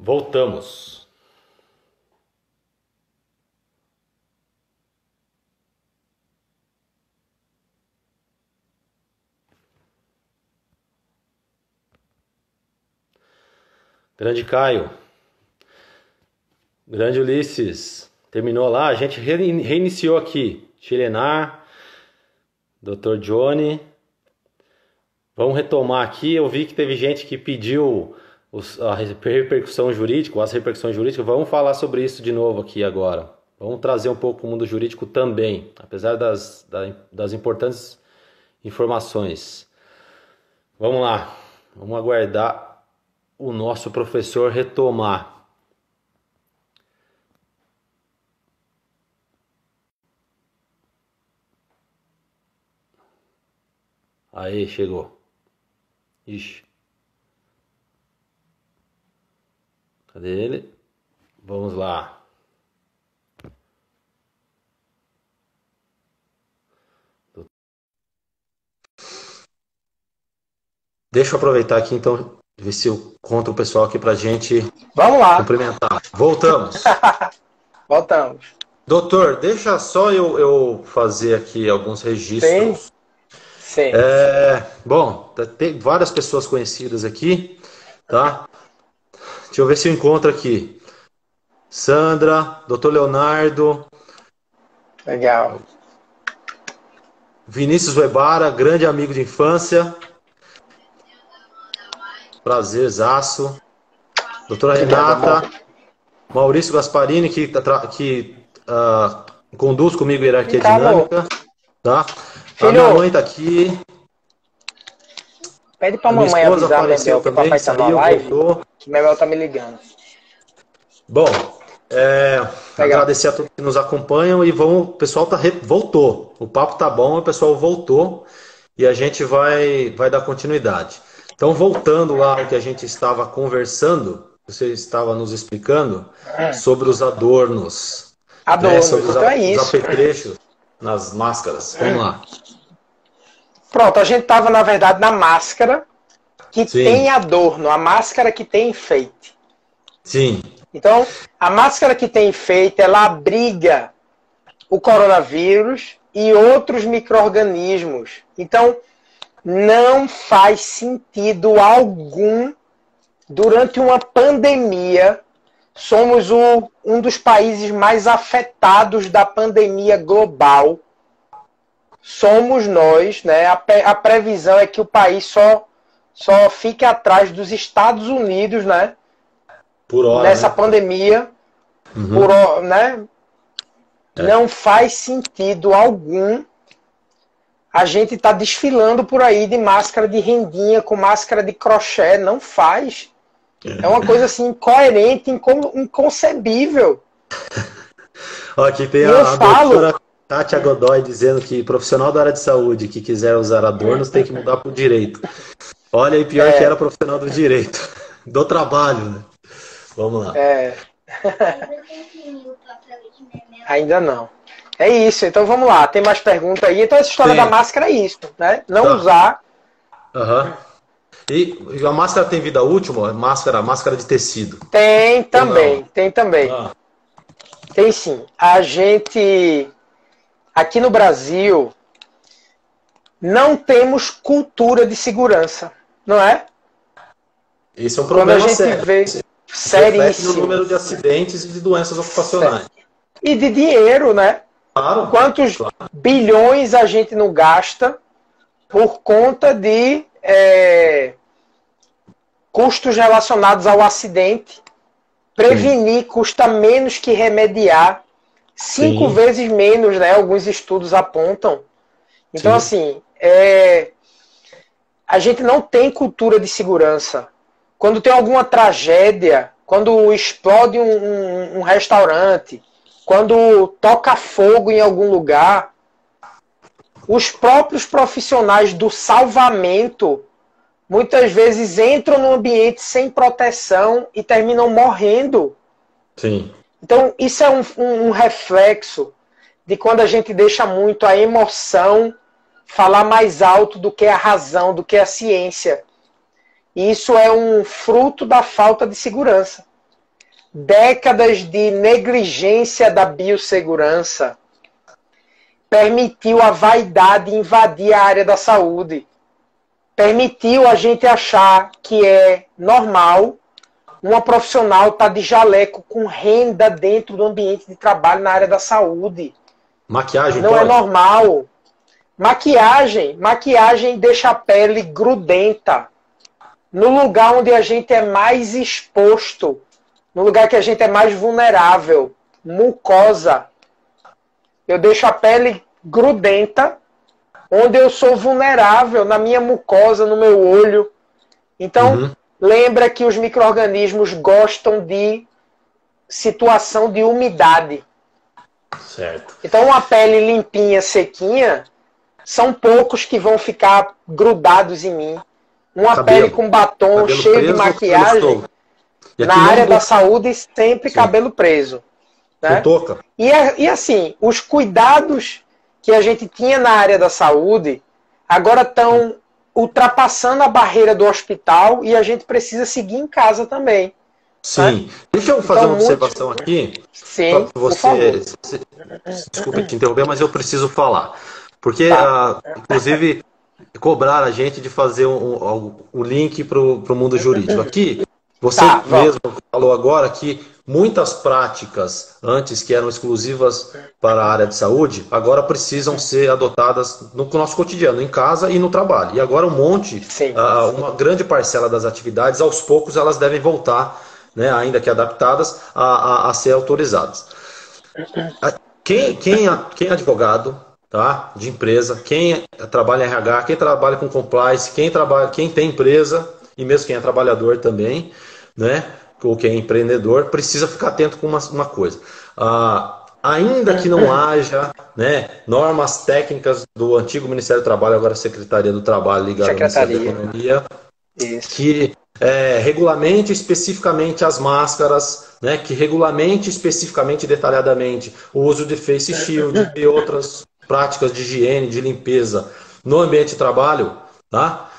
Voltamos. Grande Caio. Grande Ulisses. Terminou lá, a gente reiniciou aqui. Chilenar, Dr. Johnny. Vamos retomar aqui. Eu vi que teve gente que pediu a repercussão jurídica, as repercussões jurídicas. Vamos falar sobre isso de novo aqui agora. Vamos trazer um pouco o mundo jurídico também, apesar das importantes informações. Vamos lá, vamos aguardar o nosso professor retomar. Aí, chegou. Ixi. Cadê ele? Vamos lá. Deixa eu aproveitar aqui, então, ver se eu encontro o pessoal aqui pra gente Vamos lá. cumprimentar. Voltamos. Voltamos. Doutor, deixa só eu fazer aqui alguns registros. Sim. Bom, tem várias pessoas conhecidas aqui, tá? Deixa eu ver se eu encontro aqui. Sandra, Dr. Leonardo. Legal. Vinícius Webara, grande amigo de infância. Prazerzaço. Doutora Renata. Maurício Gasparini, que conduz comigo a Hierarquia Dinâmica. Tá? A minha mãe tá aqui. Pede pra mamãe avisar, Bebel, que o papai tá na live, voltou. que Bebel tá me ligando. Bom, agradecer a todos que nos acompanham e o pessoal voltou. O papo tá bom, o pessoal voltou e a gente vai dar continuidade. Então, voltando lá ao que a gente estava conversando, você estava nos explicando sobre os adornos. Adornos, sobre então é isso. Os apetrechos nas máscaras. Vamos lá. Pronto, a gente estava, na verdade, na máscara que tem adorno, a máscara que tem enfeite. Sim. Então, a máscara que tem enfeite, ela abriga o coronavírus e outros micro-organismos. Então, não faz sentido algum, durante uma pandemia, somos um dos países mais afetados da pandemia global. Somos nós, né? A previsão é que o país só fique atrás dos Estados Unidos, né? Por hora, nessa pandemia. Por hora, né? Não faz sentido algum a gente tá desfilando por aí de máscara de rendinha, com máscara de crochê. Não faz. É uma coisa assim, incoerente, inconcebível. Ó, aqui tem a doutora Kátia Godoy dizendo que profissional da área de saúde que quiser usar adornos tem que mudar para o direito. Olha, e pior que era profissional do direito. Do trabalho, né? Vamos lá. Ainda não. É isso, então vamos lá. Tem mais perguntas aí. Então essa história da máscara é isso, né? Não usar. E a máscara tem vida útil? Máscara de tecido? Tem também, tem também. Tem sim. A gente, aqui no Brasil, não temos cultura de segurança, não é? Esse é um problema sério. Seríssimo. No número de acidentes e de doenças ocupacionais. E de dinheiro, né? Claro. Quantos bilhões a gente não gasta por conta de custos relacionados ao acidente? Prevenir custa menos que remediar. 5 vezes menos, né? Alguns estudos apontam. Então, assim, a gente não tem cultura de segurança. Quando tem alguma tragédia, quando explode um restaurante, quando toca fogo em algum lugar, os próprios profissionais do salvamento muitas vezes entram no ambiente sem proteção e terminam morrendo. Sim. Então, isso é um reflexo de quando a gente deixa muito a emoção falar mais alto do que a razão, do que a ciência. E isso é um fruto da falta de segurança. décadas de negligência da biossegurança permitiu a vaidade invadir a área da saúde. Permitiu a gente achar que é normal uma profissional estar de jaleco com renda dentro do ambiente de trabalho na área da saúde. Maquiagem não pode? É normal. Maquiagem deixa a pele grudenta. No lugar onde a gente é mais exposto, no lugar que a gente é mais vulnerável, mucosa. Eu deixo a pele grudenta, onde eu sou vulnerável, na minha mucosa, no meu olho. Então, lembra que os micro-organismos gostam de situação de umidade. Certo. Então, uma pele limpinha, sequinha, são poucos que vão ficar grudados em mim. Uma pele com batom cheio de maquiagem, na área da saúde, sempre cabelo preso. Né? Touca. E assim, os cuidados que a gente tinha na área da saúde, agora estão ultrapassando a barreira do hospital e a gente precisa seguir em casa também. Sim. Né? Deixa eu fazer uma observação aqui. Sim, você, desculpa te interromper, mas eu preciso falar. Porque, inclusive, cobraram a gente de fazer um link para o mundo jurídico. Aqui, você mesmo falou agora que muitas práticas antes que eram exclusivas para a área de saúde, agora precisam ser adotadas no nosso cotidiano, em casa e no trabalho. E agora uma grande parcela das atividades, aos poucos, elas devem voltar, né, ainda que adaptadas, a ser autorizadas. Quem é advogado, tá, de empresa, quem trabalha em RH, quem trabalha com compliance, quem tem empresa, e mesmo quem é trabalhador também, né, ou quem é empreendedor, precisa ficar atento com uma coisa. Ainda que não haja, né, normas técnicas do antigo Ministério do Trabalho, agora Secretaria do Trabalho ligada ao Ministério da Economia, que regulamente especificamente as máscaras, né, que regulamente especificamente detalhadamente o uso de face shield e outras práticas de higiene, de limpeza no ambiente de trabalho, tá?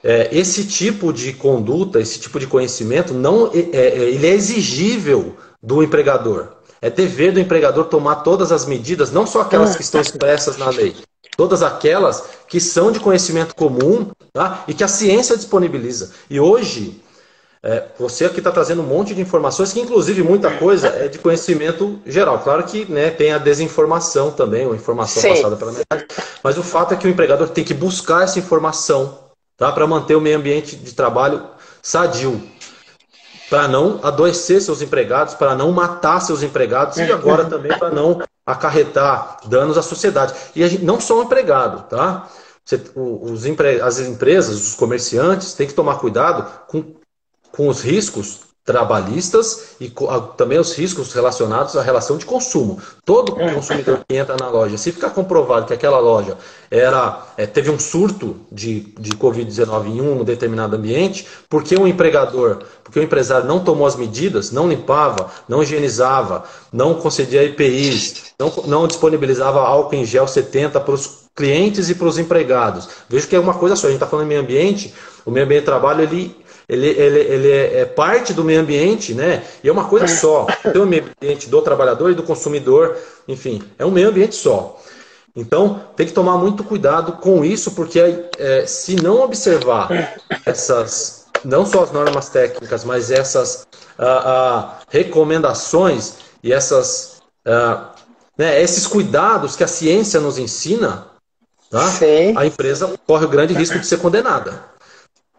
Esse tipo de conduta, esse tipo de conhecimento, ele é exigível do empregador. É dever do empregador tomar todas as medidas, não só aquelas que estão expressas na lei, todas aquelas que são de conhecimento comum, tá? E que a ciência disponibiliza. E hoje, você aqui está trazendo um monte de informações, que inclusive muita coisa é de conhecimento geral. Claro que, né, tem a desinformação também, ou informação passada pela metade, mas o fato é que o empregador tem que buscar essa informação, tá, para manter o meio ambiente de trabalho sadio, para não adoecer seus empregados, para não matar seus empregados e agora também para não acarretar danos à sociedade. E a gente, não só o empregado, tá? As empresas, os comerciantes têm que tomar cuidado com os riscos trabalhistas e também os riscos relacionados à relação de consumo. Todo consumidor que entra na loja, se ficar comprovado que aquela loja teve um surto de Covid-19 em um determinado ambiente, porque o empresário não tomou as medidas, não limpava, não higienizava, não concedia EPIs, não disponibilizava álcool em gel 70 para os clientes e para os empregados. Veja que é uma coisa só, a gente está falando de meio ambiente, o meio ambiente de trabalho, ele é parte do meio ambiente, né? E é uma coisa só. Tem o meio ambiente do trabalhador e do consumidor, enfim, é um meio ambiente só. Então, tem que tomar muito cuidado com isso, porque se não observar não só as normas técnicas, mas essas recomendações e esses cuidados que a ciência nos ensina, tá? A empresa corre o grande risco de ser condenada.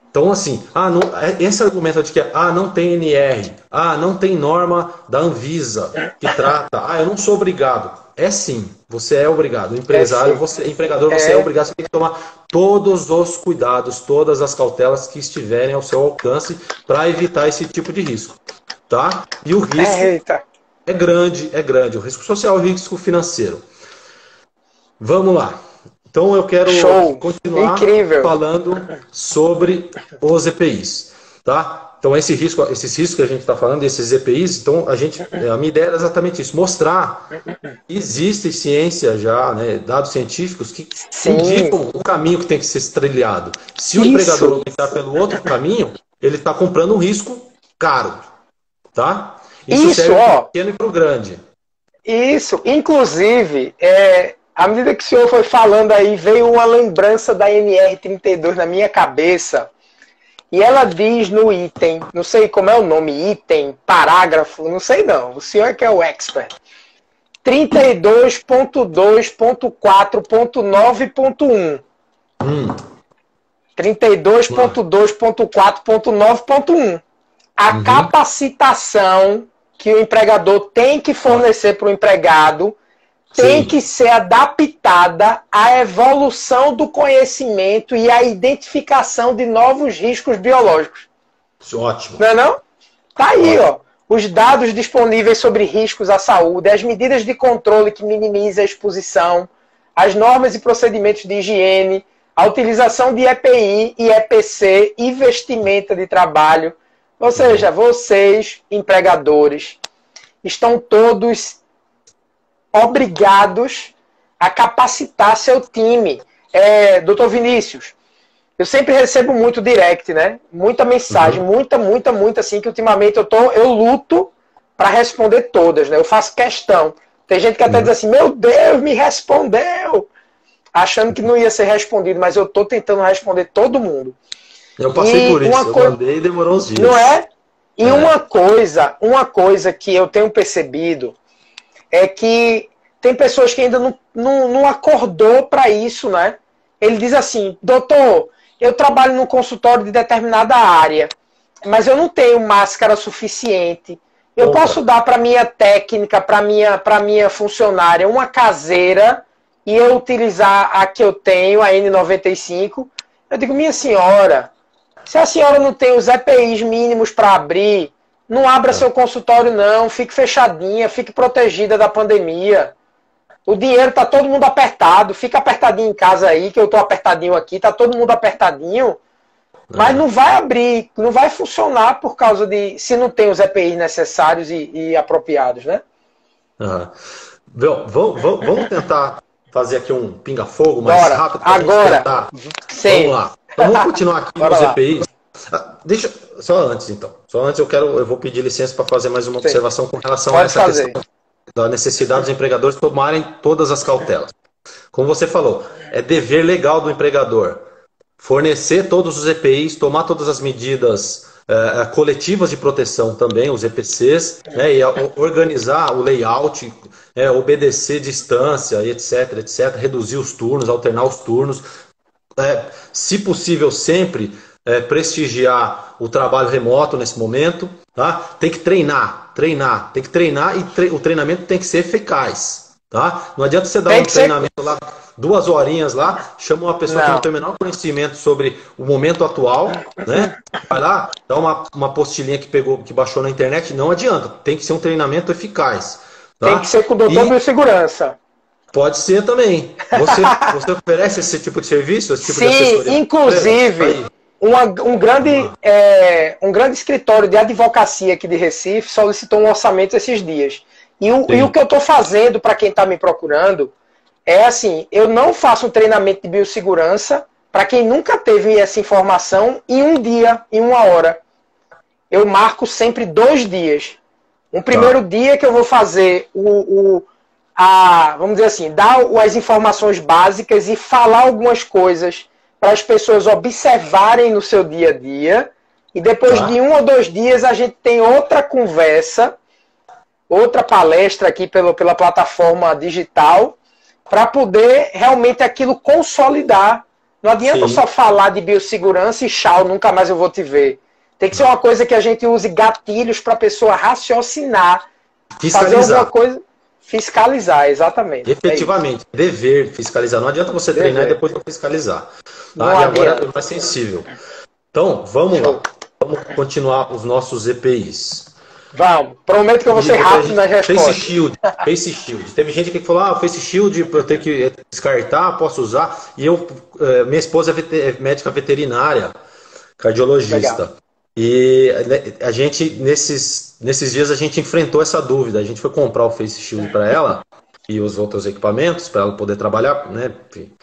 Então, assim, esse argumento de que não tem NR, não tem norma da Anvisa que trata, eu não sou obrigado. Sim, você é obrigado. Empresário, empregador, você é obrigado, você tem que tomar todos os cuidados, todas as cautelas que estiverem ao seu alcance para evitar esse tipo de risco. Tá? E o risco é grande. O risco social e o risco financeiro. Vamos lá. Então eu quero continuar falando sobre os EPIs, tá? Então esses riscos que a gente está falando, esses EPIs, então a minha ideia era exatamente isso, mostrar que existe ciência já, né, dados científicos que indicam o caminho que tem que ser trilhado. Se o empregador optar pelo outro caminho, ele está comprando um risco caro, tá? Isso, serve ó. para o pequeno e para o grande. Isso, inclusive, à medida que o senhor foi falando aí, veio uma lembrança da NR32 na minha cabeça. E ela diz no item, não sei como é o nome, item, parágrafo, não sei não, o senhor é que é o expert. 32.2.4.9.1. 32.2.4.9.1. A capacitação que o empregador tem que fornecer para o empregado tem que ser adaptada à evolução do conhecimento e à identificação de novos riscos biológicos. Isso, ótimo. Não é não? Tá aí, ó. Os dados disponíveis sobre riscos à saúde, as medidas de controle que minimizam a exposição, as normas e procedimentos de higiene, a utilização de EPI e EPC e vestimenta de trabalho. Ou seja, vocês, empregadores, estão todos obrigados a capacitar seu time. Doutor Vinícius, eu sempre recebo muito direct, né? Muita mensagem, muita, assim, que ultimamente eu luto para responder todas, né? Eu faço questão. Tem gente que até diz assim, meu Deus, me respondeu! Achando que não ia ser respondido, mas eu tô tentando responder todo mundo. Eu passei por isso, eu mandei e demorou uns dias. Não é? E uma coisa que eu tenho percebido é que tem pessoas que ainda não acordou para isso, né? Ele diz assim, doutor, eu trabalho num consultório de determinada área, mas eu não tenho máscara suficiente. Eu posso dar para minha técnica, para minha funcionária, uma caseira e eu utilizar a que eu tenho, a N95. Eu digo, minha senhora, se a senhora não tem os EPIs mínimos para abrir, não abra seu consultório não, fique fechadinha, fique protegida da pandemia. O dinheiro tá todo mundo apertado, fica apertadinho em casa aí, que eu tô apertadinho aqui, tá todo mundo apertadinho, mas não vai abrir, não vai funcionar por causa de, se não tem os EPIs necessários e apropriados, né? Vamos tentar fazer aqui um pinga-fogo mais rápido. Agora, sim. Vamos lá. Então, vamos continuar aqui nos EPIs. Deixa, só antes então. Eu vou pedir licença para fazer mais uma observação com relação a essa questão da necessidade dos empregadores tomarem todas as cautelas. Como você falou, é dever legal do empregador fornecer todos os EPIs, tomar todas as medidas coletivas de proteção também, os EPCs, né, e organizar o layout, obedecer distância, etc, reduzir os turnos, alternar os turnos, se possível sempre prestigiar o trabalho remoto nesse momento, tá? Tem que treinar e o treinamento tem que ser eficaz, tá? Não adianta você dar um treinamento lá, 2 horinhas lá, chama uma pessoa que não tem o menor conhecimento sobre o momento atual, né? Vai lá, dá uma apostilinha que baixou na internet, não adianta, tem que ser um treinamento eficaz. Tá? Tem que ser com o doutor de segurança. Pode ser também. Você oferece esse tipo de serviço? Esse tipo de assessoria? Sim, inclusive, um grande escritório de advocacia aqui de Recife solicitou um orçamento esses dias. E o que eu estou fazendo para quem está me procurando é assim, eu não faço um treinamento de biossegurança para quem nunca teve essa informação em um dia, em 1 hora. Eu marco sempre 2 dias. Um primeiro dia que eu vou fazer vamos dizer assim, dar as informações básicas e falar algumas coisas para as pessoas observarem no seu dia a dia. E depois de 1 ou 2 dias a gente tem outra conversa, outra palestra aqui pela plataforma digital, para poder realmente aquilo consolidar. Não adianta só falar de biossegurança e tchau, nunca mais eu vou te ver. Tem que ser uma coisa que a gente use gatilhos para a pessoa raciocinar, fazer alguma coisa. Fiscalizar, exatamente. Efetivamente, dever fiscalizar. Não adianta você treinar e depois não fiscalizar. Tá? E agora é mais sensível. Então, vamos lá. Vamos continuar os nossos EPIs. Vamos. Prometo que eu vou ser rápido nas respostas. Face Shield. Teve gente que falou, Face Shield eu tenho que descartar, posso usar. E minha esposa é médica veterinária, cardiologista. Legal. E a gente, nesses dias, a gente enfrentou essa dúvida. A gente foi comprar o Face Shield para ela e os outros equipamentos para ela poder trabalhar, né? Enfim,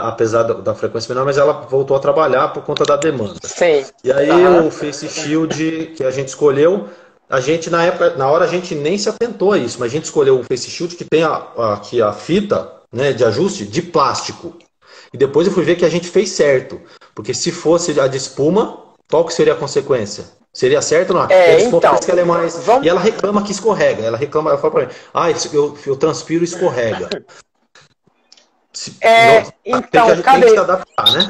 apesar da frequência menor, mas ela voltou a trabalhar por conta da demanda. Sim. E aí o Face Shield que a gente escolheu na hora a gente nem se atentou a isso, mas a gente escolheu o Face Shield que tem aqui a fita, né, de ajuste de plástico. E depois eu fui ver que a gente fez certo. Porque se fosse a de espuma, qual que seria a consequência? Seria certo ou não? Então, que ela é mais... E ela reclama que escorrega. Ela fala pra mim, eu transpiro e escorrega. Então, tem que se adaptar, né?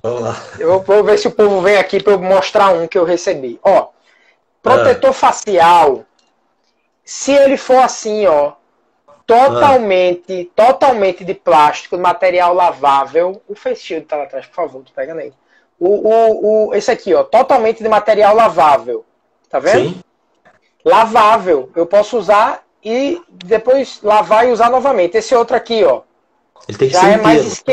Vamos lá. Eu vou ver se o povo vem aqui para eu mostrar um que eu recebi. Ó, protetor facial, se ele for assim, ó, totalmente de plástico, material lavável. O Face Shield tá lá atrás, por favor, tu pega nele. Esse aqui, ó, totalmente de material lavável. Tá vendo? Sim. Lavável. Eu posso usar e depois lavar e usar novamente. Esse outro aqui, ó. Ele tem que ser mais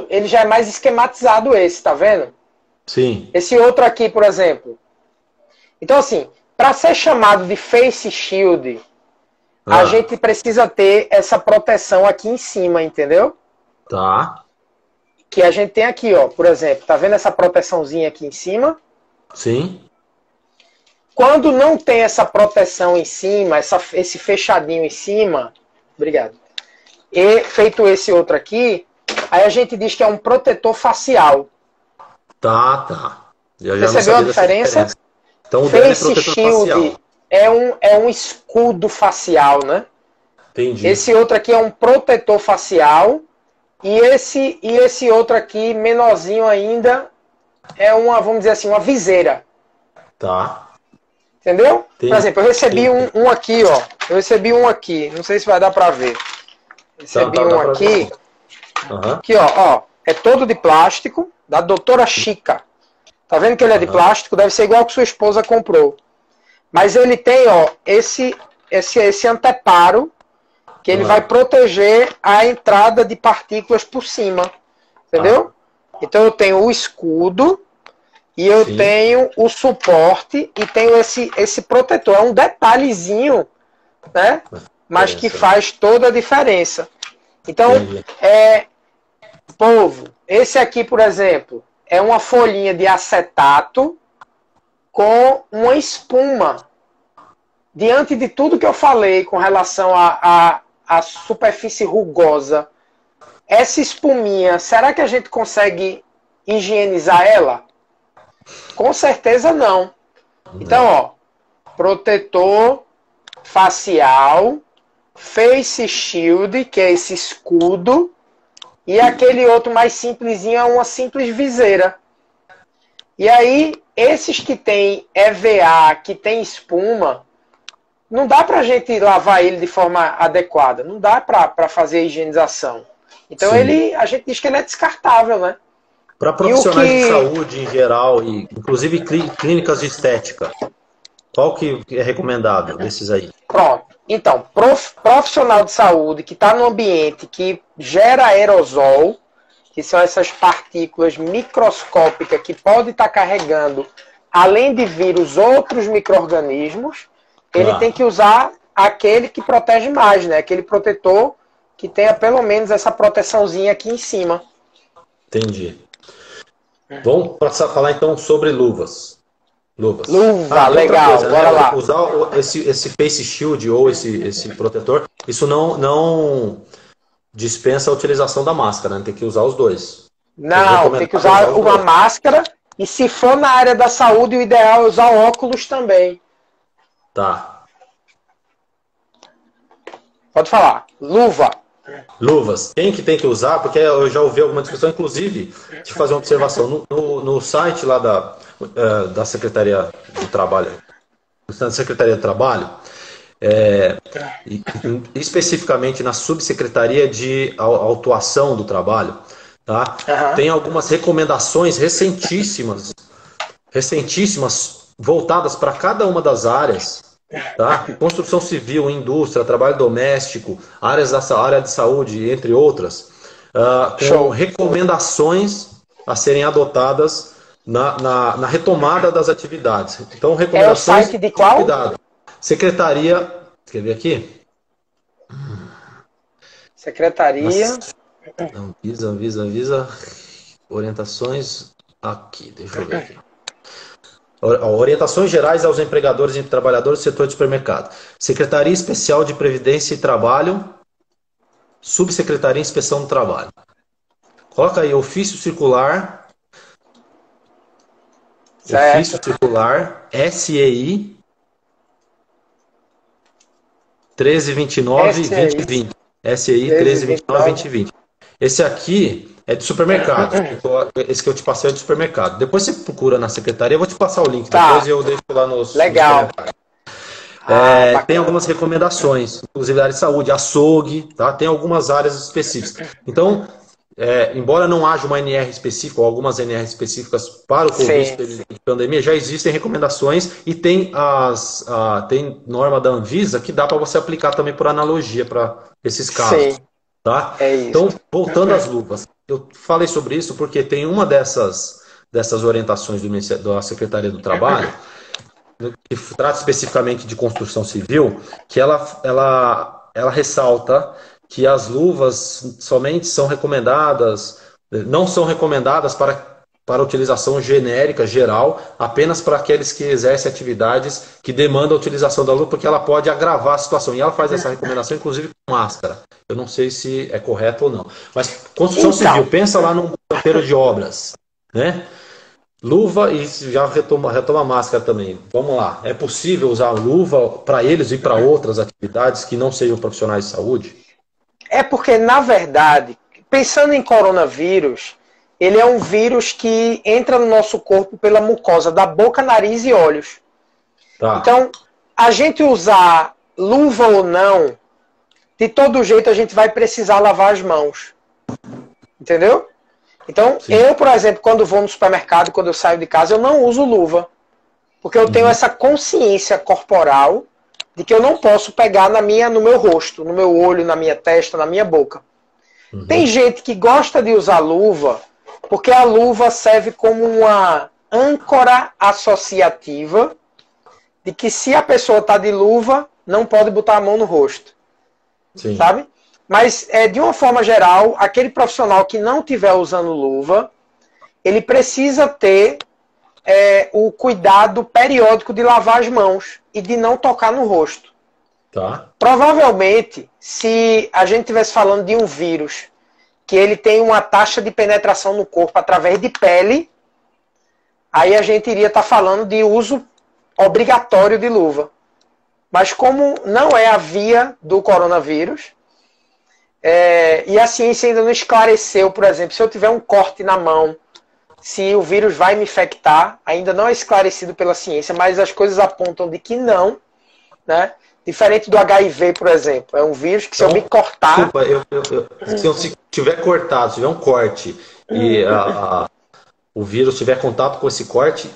ele já é mais esquematizado esse, tá vendo? Sim. Esse outro aqui, por exemplo. Então, assim, para ser chamado de Face Shield, a gente precisa ter essa proteção aqui em cima, entendeu? Tá. Que a gente tem aqui, ó, por exemplo, tá vendo essa proteçãozinha aqui em cima? Sim. Quando não tem essa proteção em cima, esse fechadinho em cima, obrigado, e feito esse outro aqui, aí a gente diz que é um protetor facial. Tá. Percebeu a diferença? Então o Face Shield é um escudo facial, né? Entendi. Esse outro aqui é um protetor facial e esse outro aqui, menorzinho ainda, é uma, vamos dizer assim, uma viseira. Tá. Entendeu? Por exemplo, eu recebi um aqui, ó. Eu recebi um aqui, não sei se vai dar pra ver. Recebi um aqui. Aqui, ó. É todo de plástico, da Doutora Chica. Tá vendo que ele é de plástico? Deve ser igual que sua esposa comprou. Mas ele tem, ó, esse anteparo que ele vai proteger a entrada de partículas por cima. Entendeu? Então eu tenho o escudo e eu tenho o suporte e tenho esse protetor. É um detalhezinho, né? Mas que faz toda a diferença. Então, povo, esse aqui, por exemplo, é uma folhinha de acetato com uma espuma. Diante de tudo que eu falei com relação à superfície rugosa, essa espuminha, será que a gente consegue higienizar ela? Com certeza não. Então, ó, protetor facial, Face Shield, que é esse escudo, e aquele outro mais simplesinho é uma simples viseira. E aí, esses que tem EVA, que tem espuma, não dá pra gente lavar ele de forma adequada. Não dá pra fazer a higienização. Então, a gente diz que ele é descartável, né? Para profissionais de saúde em geral, e inclusive clínicas de estética, qual que é recomendável desses aí? Pronto. Então, profissional de saúde que está no ambiente que gera aerosol, que são essas partículas microscópicas que pode estar carregando, além de vírus, outros micro-organismos, ele tem que usar aquele que protege mais, né? Aquele protetor que tenha pelo menos essa proteçãozinha aqui em cima. Entendi. Vamos passar a falar então sobre luvas. Luva, legal, coisa, bora lá. Usar esse Face Shield ou esse protetor, isso não dispensa a utilização da máscara, né? Tem que usar os dois. Não, tem que usar uma máscara e se for na área da saúde, o ideal é usar óculos também. Tá. Pode falar. Luvas. Quem que tem que usar? Porque eu já ouvi alguma discussão, inclusive, de fazer uma observação. No site lá da Secretaria do Trabalho, especificamente na Subsecretaria de Autuação do Trabalho, tá? Tem algumas recomendações recentíssimas voltadas para cada uma das áreas. Tá? Construção civil, indústria, trabalho doméstico, área de saúde, entre outras, com recomendações a serem adotadas na retomada das atividades. Então, recomendações. É o site de qual? Cuidado. Secretaria. Quer ver aqui? Secretaria. Anvisa. Orientações. Aqui, deixa eu ver aqui. Orientações gerais aos empregadores e trabalhadores do setor de supermercado. Secretaria Especial de Previdência e Trabalho, Subsecretaria de Inspeção do Trabalho. Coloca aí, ofício circular, SEI 1329-2020. SEI 1329-2020. Esse aqui é de supermercado. Esse que eu te passei é de supermercado. Depois você procura na secretaria, eu vou te passar o link. Tá. Depois eu deixo lá nos Legal. Tem algumas recomendações, inclusive da área de saúde, açougue, tá? Tem algumas áreas específicas. Então, embora não haja uma NR específica, ou algumas NR específicas para o Covid de pandemia, já existem recomendações e tem tem norma da Anvisa que dá para você aplicar também por analogia para esses casos. Sim. Tá? É isso. Então, voltando às luvas, eu falei sobre isso porque tem uma dessas orientações da Secretaria do Trabalho, que trata especificamente de construção civil, que ela ressalta que as luvas somente são recomendadas, não são recomendadas para utilização genérica, geral, apenas para aqueles que exercem atividades que demandam a utilização da luva, porque ela pode agravar a situação. E ela faz essa recomendação, inclusive, com máscara. Eu não sei se é correto ou não. Mas construção civil, pensa lá num canteiro de obras, né? Luva e já retoma a máscara também. Vamos lá. É possível usar luva para eles e para outras atividades que não sejam profissionais de saúde? É porque, na verdade, pensando em coronavírus, ele é um vírus que entra no nosso corpo pela mucosa da boca, nariz e olhos. Tá. Então, a gente usar luva ou não, de todo jeito a gente vai precisar lavar as mãos. Entendeu? Então, Sim. eu, por exemplo, quando vou no supermercado, quando eu saio de casa, eu não uso luva. Porque eu tenho essa consciência corporal de que eu não posso pegar no meu rosto, no meu olho, na minha testa, na minha boca. Tem gente que gosta de usar luva porque a luva serve como uma âncora associativa de que se a pessoa está de luva, não pode botar a mão no rosto. Sim. Sabe? Mas, de uma forma geral, aquele profissional que não estiver usando luva, ele precisa ter o cuidado periódico de lavar as mãos e de não tocar no rosto. Tá. Provavelmente, se a gente estivesse falando de um vírus que ele tem uma taxa de penetração no corpo através de pele, aí a gente iria estar falando de uso obrigatório de luva. Mas como não é a via do coronavírus, e a ciência ainda não esclareceu, por exemplo, se eu tiver um corte na mão, se o vírus vai me infectar, ainda não é esclarecido pela ciência, mas as coisas apontam de que não, né? Diferente do HIV, por exemplo. É um vírus que se eu me cortar... Desculpa, se eu tiver cortado, se tiver um corte e o vírus tiver contato com esse corte,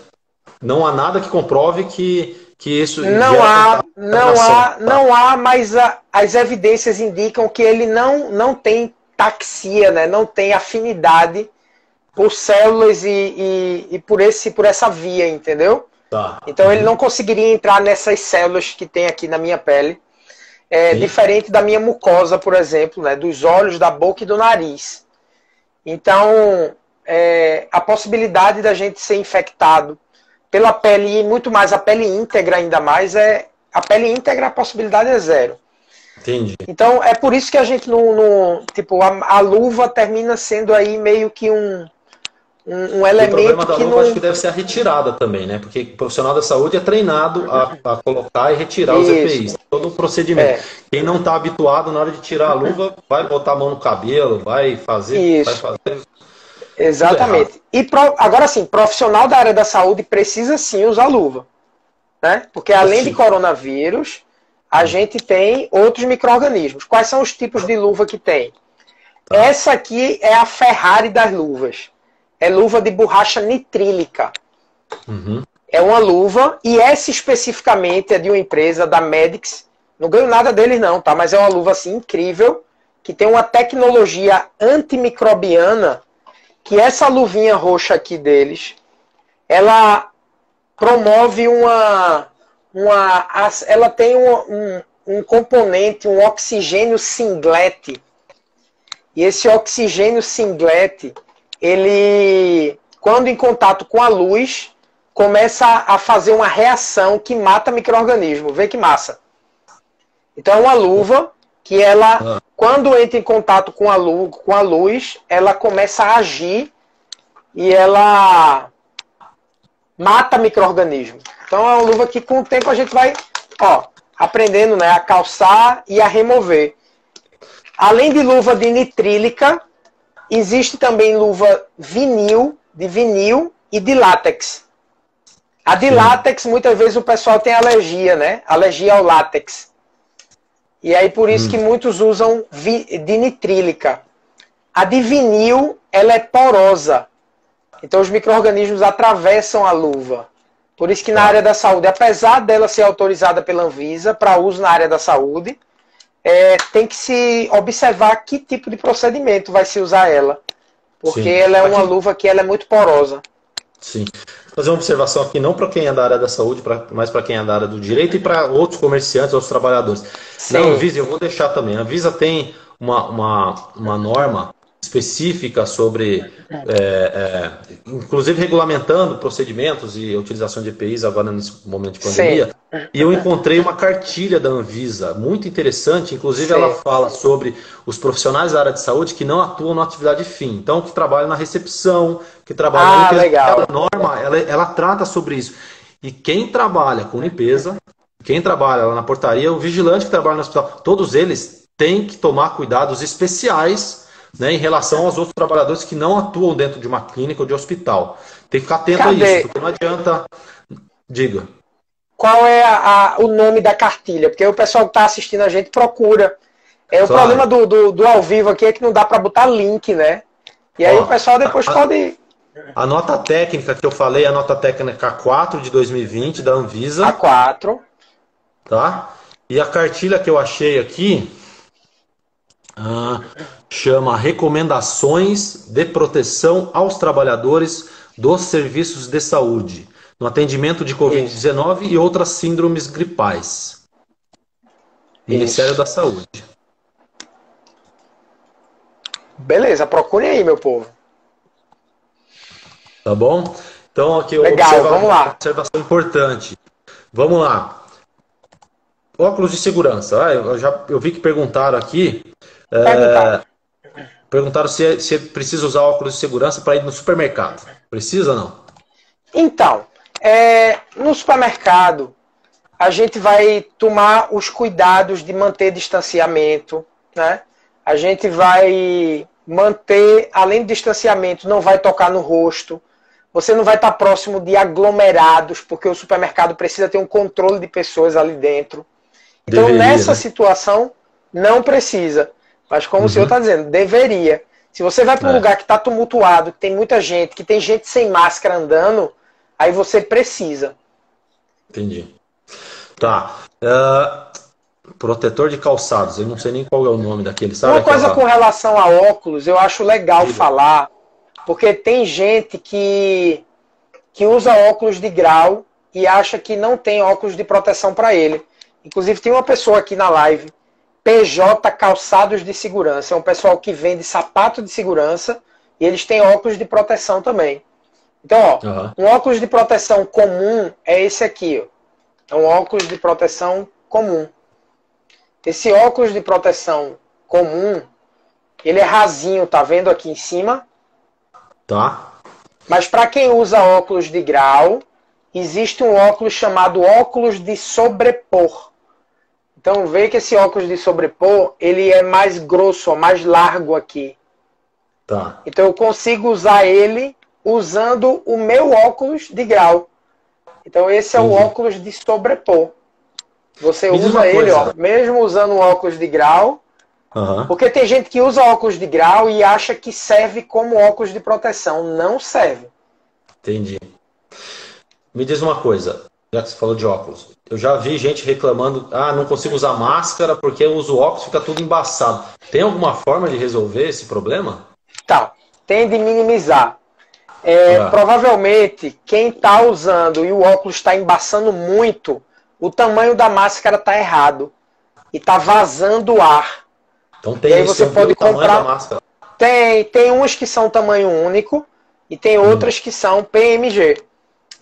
não há nada que comprove que isso... Não há, mas as evidências indicam que ele não tem taxia, né? Não tem afinidade por células e por essa via, entendeu? Tá. Então ele não conseguiria entrar nessas células que tem aqui na minha pele. Diferente da minha mucosa, por exemplo, né? Dos olhos, da boca e do nariz. Então, a possibilidade da gente ser infectado pela pele e muito mais a pele íntegra ainda mais, a pele íntegra a possibilidade é zero. Entendi. Então é por isso que a gente tipo, a luva termina sendo aí meio que um elemento. O problema da luva acho que deve ser a retirada também, né? Porque o profissional da saúde é treinado a colocar e retirar os EPIs. Todo um procedimento. Quem não está habituado, na hora de tirar a luva, vai botar a mão no cabelo, vai fazer. Isso. Exatamente. E agora sim, profissional da área da saúde precisa sim usar luva. Né? Porque além de coronavírus, a gente tem outros micro-organismos. Quais são os tipos de luva que tem? Tá. Essa aqui é a Ferrari das luvas. É luva de borracha nitrílica. É uma luva, e essa especificamente é de uma empresa da Medix. Não ganho nada deles não, tá? Mas é uma luva assim incrível, que tem uma tecnologia antimicrobiana, que essa luvinha roxa aqui deles, ela promove ela tem um componente, um oxigênio singlet. E esse oxigênio singlet, ele, quando em contato com a luz, começa a fazer uma reação que mata micro-organismo. Vê que massa. Então é uma luva que ela, quando entra em contato com a luz, ela começa a agir e ela mata micro-organismo. Então é uma luva que com o tempo a gente vai aprendendo, né, a calçar e a remover. Além de luva de nitrílica, existe também luva de vinil e de látex. A de látex, muitas vezes o pessoal tem alergia, né? Alergia ao látex. E aí por isso que muitos usam de nitrílica. A de vinil, ela é porosa. Então os micro-organismos atravessam a luva. Por isso que na área da saúde, apesar dela ser autorizada pela Anvisa para uso na área da saúde, tem que se observar que tipo de procedimento vai se usar ela. Porque ela é uma luva que ela é muito porosa. Sim. Vou fazer uma observação aqui, não para quem é da área da saúde, mas para quem é da área do direito e para outros comerciantes, outros trabalhadores. Sim. Na Anvisa, eu vou deixar também. A Anvisa tem uma norma específica sobre, inclusive regulamentando procedimentos e utilização de EPIs agora nesse momento de pandemia. Sim. E eu encontrei uma cartilha da Anvisa, muito interessante. Inclusive ela fala sobre os profissionais da área de saúde que não atuam na atividade fim. Então, que trabalham na recepção, que trabalham... legal. A norma, ela trata sobre isso. E quem trabalha com limpeza, quem trabalha lá na portaria, o vigilante que trabalha no hospital, todos eles têm que tomar cuidados especiais, né, em relação aos outros trabalhadores que não atuam dentro de uma clínica ou de hospital. Tem que ficar atento a isso, porque não adianta... Diga. Qual é o nome da cartilha? Porque o pessoal que está assistindo a gente procura. O problema do ao vivo aqui é que não dá para botar link, né? E aí o pessoal depois pode... A nota técnica que eu falei, a nota técnica A4 de 2020 da Anvisa. A4. Tá? E a cartilha que eu achei aqui... chama Recomendações de Proteção aos Trabalhadores dos Serviços de Saúde no atendimento de Covid-19 e outras síndromes gripais. Ministério da Saúde. Beleza, procure aí, meu povo. Tá bom? Então aqui legal, vamos lá. Observação importante. Vamos lá. Óculos de segurança. Eu vi que perguntaram aqui. Perguntaram se precisa usar óculos de segurança para ir no supermercado. Precisa ou não? Então, no supermercado, a gente vai tomar os cuidados de manter distanciamento, né? A gente vai manter, além do distanciamento, não vai tocar no rosto. Você não vai estar próximo de aglomerados, porque o supermercado precisa ter um controle de pessoas ali dentro. Então, nessa situação, não precisa. Mas como o senhor está dizendo, deveria. Se você vai para um lugar que está tumultuado, que tem muita gente, que tem gente sem máscara andando, aí você precisa. Entendi. Tá. Protetor de calçados, eu não sei nem qual é o nome daquele, sabe? Uma coisa com relação a óculos, eu acho legal falar, porque tem gente que usa óculos de grau e acha que não tem óculos de proteção para ele. Inclusive tem uma pessoa aqui na live, PJ Calçados de Segurança. É um pessoal que vende sapato de segurança e eles têm óculos de proteção também. Então, um óculos de proteção comum é esse aqui. É um óculos de proteção comum. Esse óculos de proteção comum, ele é rasinho, tá vendo aqui em cima? Tá. Mas para quem usa óculos de grau, existe um óculos chamado óculos de sobrepor. Então vê que esse óculos de sobrepor, ele é mais grosso, mais largo aqui. Tá. Então eu consigo usar ele usando o meu óculos de grau. Então esse é o óculos de sobrepor. Você usa ele, mesmo usando o óculos de grau. Porque tem gente que usa óculos de grau e acha que serve como óculos de proteção. Não serve. Entendi. Me diz uma coisa, já que você falou de óculos. Eu já vi gente reclamando, não consigo usar máscara porque eu uso óculos, fica tudo embaçado. Tem alguma forma de resolver esse problema? Tá, tem de minimizar. Provavelmente, quem está usando e o óculos está embaçando muito, o tamanho da máscara está errado. E está vazando ar. Então tem e aí você pode comprar. Da máscara. Tem umas que são tamanho único e tem outras que são PMG.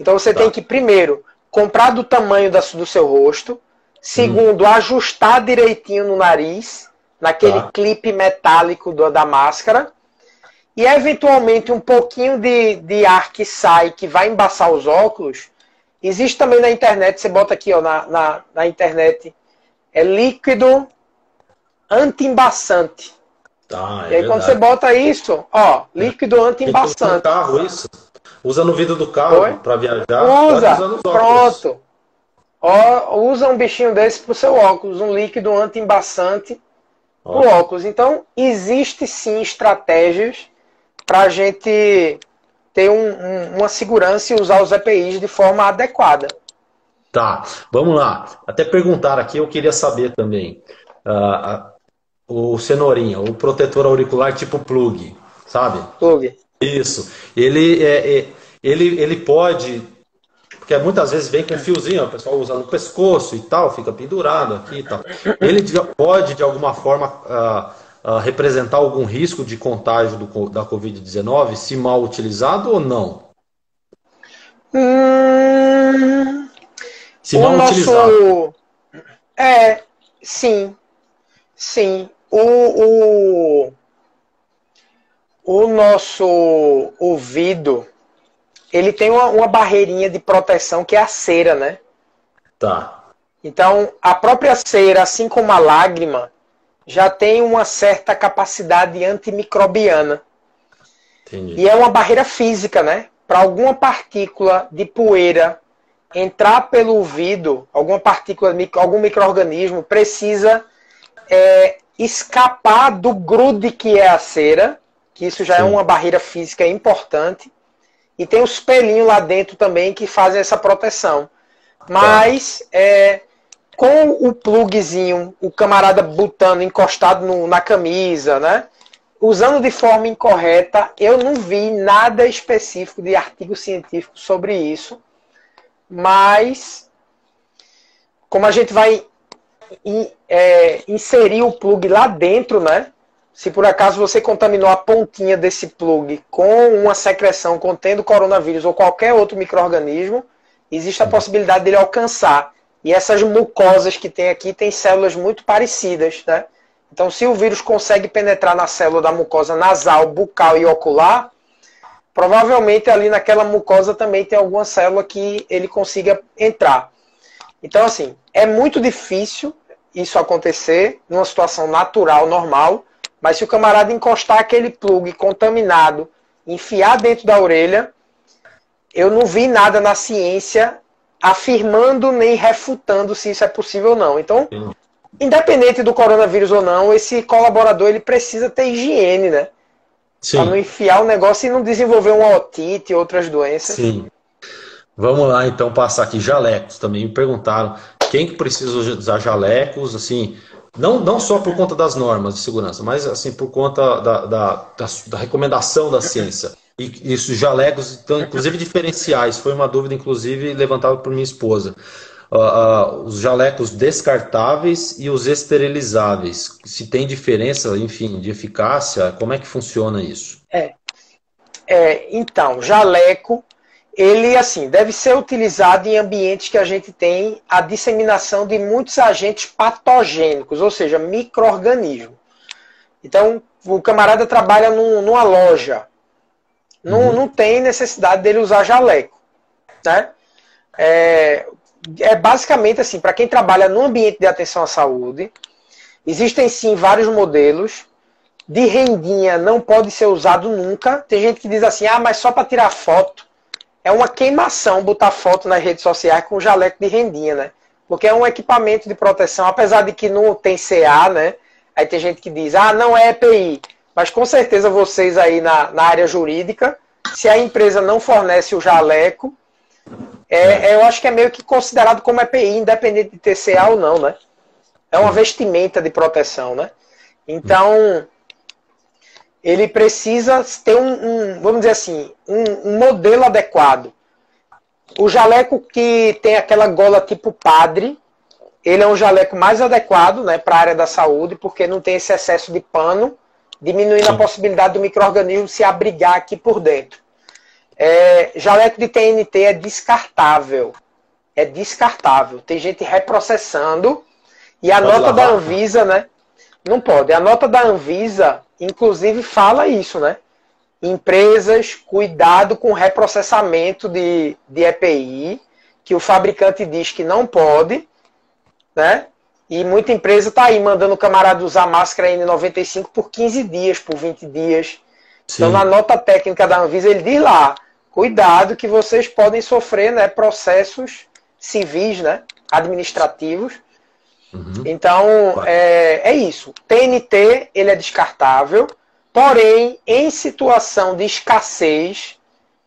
Então você tem que, primeiro, comprar do tamanho do seu rosto. Segundo, ajustar direitinho no nariz, naquele clipe metálico da máscara. E, eventualmente, um pouquinho de ar que sai, que vai embaçar os óculos. Existe também na internet, você bota aqui ó, na internet, é líquido anti-embaçante. E aí, quando você bota isso, ó, líquido anti-embaçante. No carro, isso. Usa no vidro do carro para viajar. Usa, pronto. Ó, usa um bichinho desse pro seu óculos, um líquido anti-embaçante pro óculos. Então, existe sim estratégias para a gente ter uma segurança e usar os EPIs de forma adequada. Tá, vamos lá. Até perguntar aqui, eu queria saber também. O cenourinha, o protetor auricular tipo plug, sabe? Plug. Isso. Ele pode... Porque muitas vezes vem com um fiozinho, o pessoal usa no pescoço e tal, fica pendurado aqui e tal. Ele pode, de alguma forma, representar algum risco de contágio da Covid-19, se mal utilizado ou não? Se mal utilizado. Sim. Sim. O nosso ouvido... ele tem uma barreirinha de proteção que é a cera, né? Tá. Então, a própria cera, assim como a lágrima, já tem uma certa capacidade antimicrobiana. Entendi. E é uma barreira física, né? Para alguma partícula de poeira entrar pelo ouvido, alguma partícula, algum micro-organismo precisa escapar do grude que é a cera, que isso já é uma barreira física importante. E tem os pelinhos lá dentro também que fazem essa proteção. Mas, com o plugzinho, o camarada botando encostado na camisa, né? Usando de forma incorreta, eu não vi nada específico de artigo científico sobre isso. Mas, como a gente vai inserir o plug lá dentro, né? Se por acaso você contaminou a pontinha desse plug com uma secreção contendo coronavírus ou qualquer outro micro-organismo, existe a possibilidade dele alcançar. E essas mucosas que tem aqui têm células muito parecidas, né? Então, se o vírus consegue penetrar na célula da mucosa nasal, bucal e ocular, provavelmente ali naquela mucosa também tem alguma célula que ele consiga entrar. Então, assim, é muito difícil isso acontecer numa situação natural, normal. Mas se o camarada encostar aquele plug contaminado, enfiar dentro da orelha, eu não vi nada na ciência afirmando nem refutando se isso é possível ou não. Então, independente do coronavírus ou não, esse colaborador ele precisa ter higiene, né? Para não enfiar o negócio e não desenvolver uma otite e outras doenças. Sim. Vamos lá, então, passar aqui. Jalecos também me perguntaram. Quem que precisa usar jalecos, assim... Não só por conta das normas de segurança, mas assim por conta da recomendação da ciência. E isso, jalecos, então, inclusive diferenciais, foi uma dúvida, inclusive, levantada por minha esposa. Os jalecos descartáveis e os esterilizáveis. Se tem diferença, enfim, de eficácia, como é que funciona isso? Então, jaleco, ele assim deve ser utilizado em ambientes que a gente tem a disseminação de muitos agentes patogênicos, ou seja, micro-organismos. Então, o camarada trabalha numa loja, não tem necessidade dele usar jaleco, né? Basicamente assim, para quem trabalha no ambiente de atenção à saúde, existem sim vários modelos. De rendinha não pode ser usado nunca. Tem gente que diz assim, mas só para tirar foto. É uma queimação botar foto nas redes sociais com jaleco de rendinha, né? Porque é um equipamento de proteção, apesar de que não tem CA, né? Aí tem gente que diz, não é EPI. Mas com certeza vocês aí na área jurídica, se a empresa não fornece o jaleco, eu acho que é meio que considerado como EPI, independente de ter CA ou não, né? É uma vestimenta de proteção, né? Então... ele precisa ter vamos dizer assim, um modelo adequado. O jaleco que tem aquela gola tipo padre, ele é um jaleco mais adequado, né, para a área da saúde, porque não tem esse excesso de pano, diminuindo a possibilidade do micro-organismo se abrigar aqui por dentro. Jaleco de TNT é descartável. É descartável. Tem gente reprocessando e a nota da Anvisa, né? Não pode. A nota da Anvisa, inclusive, fala isso, né? Empresas, cuidado com o reprocessamento de EPI, que o fabricante diz que não pode, né? E muita empresa está aí mandando o camarada usar máscara N95 por 15 dias, por 20 dias. Sim. Então, na nota técnica da Anvisa, ele diz lá, cuidado que vocês podem sofrer, né, processos civis, né, administrativos. Uhum. Então, é isso. TNT, ele é descartável, porém, em situação de escassez,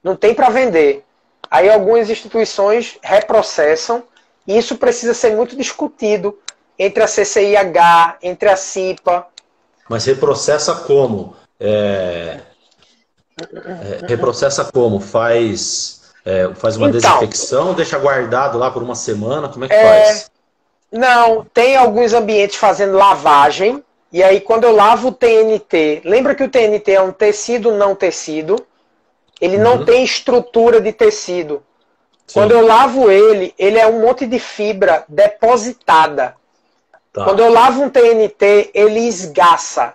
não tem para vender. Aí algumas instituições reprocessam, e isso precisa ser muito discutido entre a CCIH, entre a CIPA. Mas reprocessa como? Reprocessa como? Faz uma desinfecção, deixa guardado lá por uma semana? Como é que faz? Não, tem alguns ambientes fazendo lavagem, e aí quando eu lavo o TNT, lembra que o TNT é um tecido não tecido, ele não tem estrutura de tecido. Sim. Quando eu lavo ele é um monte de fibra depositada. Tá. Quando eu lavo um TNT, ele esgaça,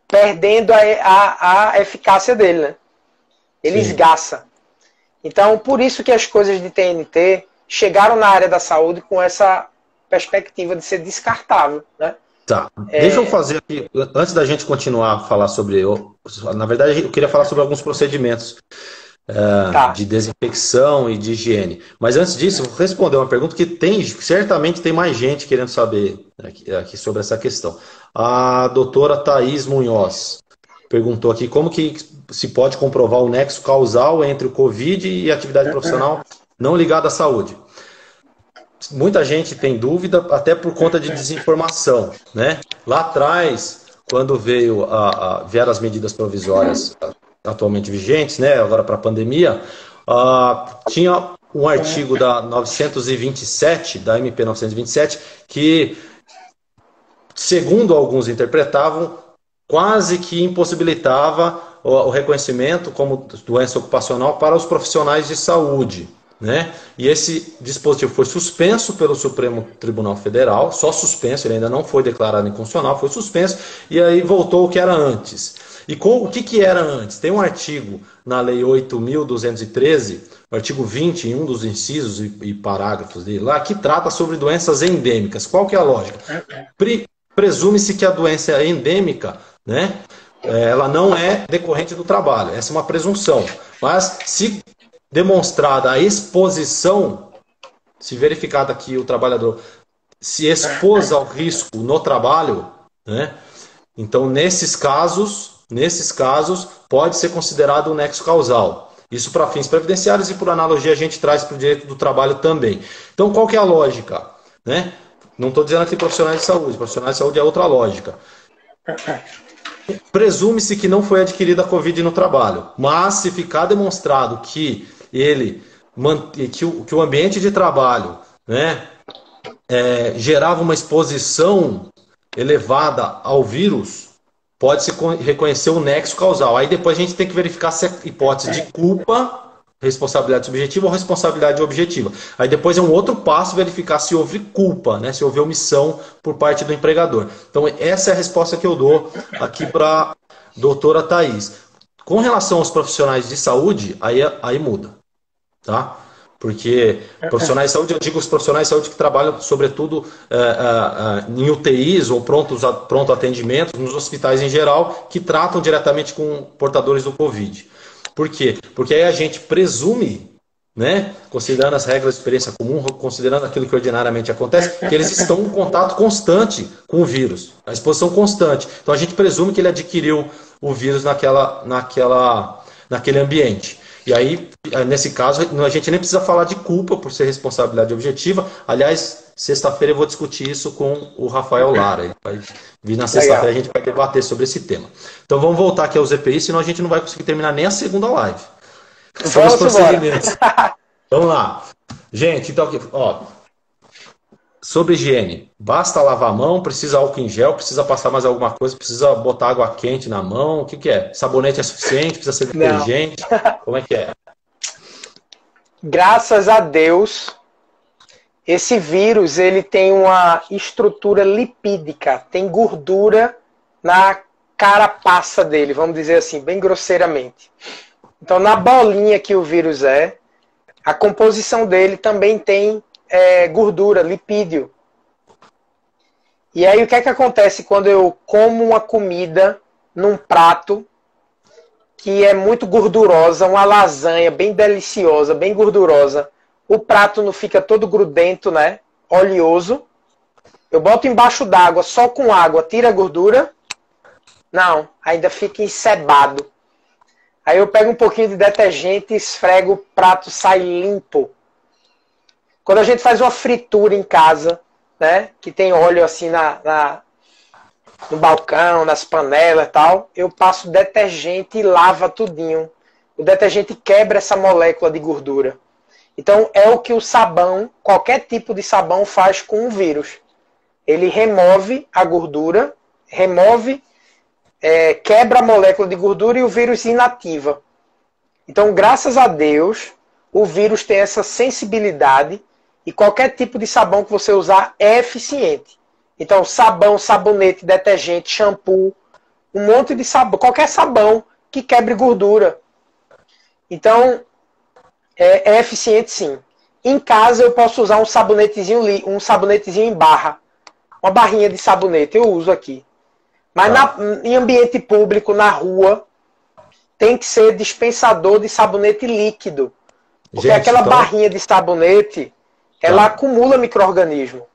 perdendo a eficácia dele, né? Ele esgaça. Então, por isso que as coisas de TNT chegaram na área da saúde com essa perspectiva de ser descartável, né? Tá. Deixa eu fazer aqui, antes da gente continuar a falar sobre... Na verdade, eu queria falar sobre alguns procedimentos de desinfecção e de higiene. Mas antes disso, eu vou responder uma pergunta que certamente tem mais gente querendo saber aqui sobre essa questão. A doutora Thaís Munhoz perguntou aqui como que se pode comprovar o nexo causal entre o Covid e a atividade profissional não ligada à saúde. Muita gente tem dúvida, até por conta de desinformação, né? Lá atrás, quando vieram as medidas provisórias atualmente vigentes, né? Agora para a pandemia, tinha um artigo da 927, da MP 927, que, segundo alguns interpretavam, quase que impossibilitava o reconhecimento como doença ocupacional para os profissionais de saúde, né? E esse dispositivo foi suspenso pelo Supremo Tribunal Federal, só suspenso, ele ainda não foi declarado inconstitucional, foi suspenso, e aí voltou o que era antes. E o que era antes? Tem um artigo na Lei 8.213, o artigo 20, em um dos incisos e parágrafos dele lá, que trata sobre doenças endêmicas. Qual que é a lógica? Presume-se que a doença é endêmica, né? Ela não é decorrente do trabalho, essa é uma presunção. Mas se demonstrada a exposição, se verificada que o trabalhador se expôs ao risco no trabalho, né? Então nesses casos pode ser considerado um nexo causal. Isso para fins previdenciários e por analogia a gente traz para o direito do trabalho também. Então qual que é a lógica, né? Não estou dizendo aqui profissionais de saúde é outra lógica. Presume-se que não foi adquirida a Covid no trabalho, mas se ficar demonstrado que o ambiente de trabalho, né, gerava uma exposição elevada ao vírus, pode-se reconhecer o nexo causal. Aí depois a gente tem que verificar se é hipótese de culpa, responsabilidade subjetiva ou responsabilidade objetiva. Aí depois é um outro passo verificar se houve culpa, né? Se houve omissão por parte do empregador. Então essa é a resposta que eu dou aqui para a doutora Thaís. Com relação aos profissionais de saúde, aí muda, tá? Porque profissionais de saúde, eu digo os profissionais de saúde que trabalham sobretudo em UTIs ou pronto atendimento, nos hospitais em geral, que tratam diretamente com portadores do Covid. Por quê? Porque aí a gente presume, né, considerando as regras de experiência comum, considerando aquilo que ordinariamente acontece, que eles estão em contato constante com o vírus, a exposição constante. Então a gente presume que ele adquiriu o vírus naquele ambiente. E aí, nesse caso, a gente nem precisa falar de culpa por ser responsabilidade objetiva. Aliás, sexta-feira eu vou discutir isso com o Rafael Lara. Ele vai vir na sexta-feira, a gente vai debater sobre esse tema. Então vamos voltar aqui aos EPIs, senão a gente não vai conseguir terminar nem a segunda live. São os procedimentos. Vamos lá. Gente, então aqui, ó. sobre higiene, basta lavar a mão, precisa álcool em gel, precisa passar mais alguma coisa, precisa botar água quente na mão, o que que é? Sabonete é suficiente, precisa ser Não. detergente, como é que é? Graças a Deus, esse vírus ele tem uma estrutura lipídica, tem gordura na carapaça dele, vamos dizer assim, bem grosseiramente. Então, na bolinha que o vírus a composição dele também tem gordura, lipídio. E aí, o que é que acontece quando eu como uma comida num prato que é muito gordurosa, uma lasanha bem deliciosa, bem gordurosa, o prato não fica todo grudento, né? Oleoso. Eu boto embaixo d'água, só com água, tira a gordura? Não, ainda fica encebado. Aí eu pego um pouquinho de detergente e esfrego, o prato sai limpo. Quando a gente faz uma fritura em casa, né, que tem óleo assim no balcão, nas panelas e tal, eu passo detergente e lava tudinho. O detergente quebra essa molécula de gordura. Então é o que o sabão, qualquer tipo de sabão faz com o vírus. Ele remove a gordura, quebra a molécula de gordura e o vírus inativa. Então, graças a Deus, o vírus tem essa sensibilidade e qualquer tipo de sabão que você usar é eficiente. Então, sabão, sabonete, detergente, shampoo, um monte de sabão, qualquer sabão que quebre gordura. Então, é eficiente sim. Em casa eu posso usar um sabonetezinho em barra. Uma barrinha de sabonete eu uso aqui. Mas em ambiente público, na rua, tem que ser dispensador de sabonete líquido. Porque aquela barrinha de sabonete, ela acumula micro-organismo.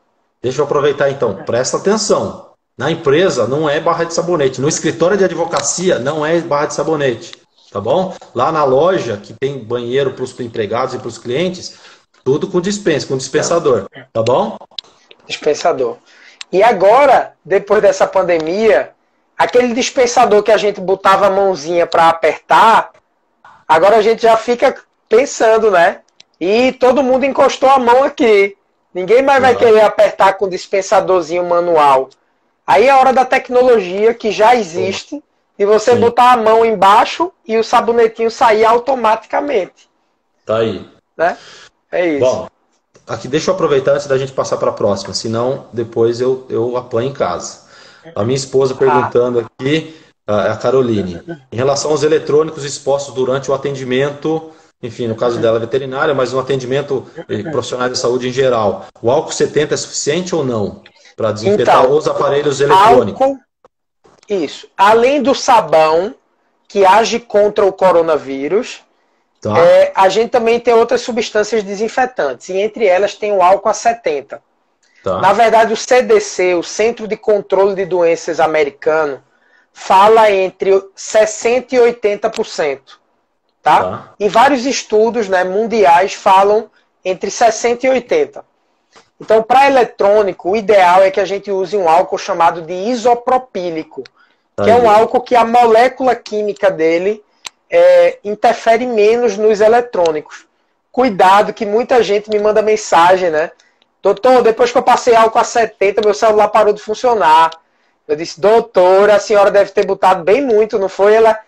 Deixa eu aproveitar então, presta atenção. Na empresa não é barra de sabonete. No escritório de advocacia não é barra de sabonete. Tá bom? Lá na loja, que tem banheiro para os empregados e para os clientes, tudo com dispensador. Tá bom? Dispensador. E agora, depois dessa pandemia, aquele dispensador que a gente botava a mãozinha para apertar, agora a gente já fica pensando, né? E todo mundo encostou a mão aqui. Ninguém mais vai querer apertar com dispensadorzinho manual. Aí é a hora da tecnologia que já existe, de você botar a mão embaixo e o sabonetinho sair automaticamente. Tá aí. Né? É isso. Bom, aqui deixa eu aproveitar antes da gente passar para a próxima, senão depois eu apanho em casa. A minha esposa perguntando aqui, a Caroline, em relação aos eletrônicos expostos durante o atendimento, enfim, no caso dela veterinária, mas no atendimento profissional de saúde em geral, o álcool 70 é suficiente ou não para desinfetar os aparelhos eletrônicos? Álcool, isso. Além do sabão, que age contra o coronavírus, a gente também tem outras substâncias desinfetantes, e entre elas tem o álcool a 70. Na verdade, o CDC, o Centro de Controle de Doenças americano, fala entre 60% e 80%. Tá? E vários estudos, né, mundiais falam entre 60% e 80%. Então, para eletrônico, o ideal é que a gente use um álcool chamado de isopropílico, que é um álcool que a molécula química dele interfere menos nos eletrônicos. Cuidado, que muita gente me manda mensagem, né? Doutor, depois que eu passei álcool a 70, meu celular parou de funcionar. Eu disse, doutora, a senhora deve ter botado bem muito, não foi? Ela,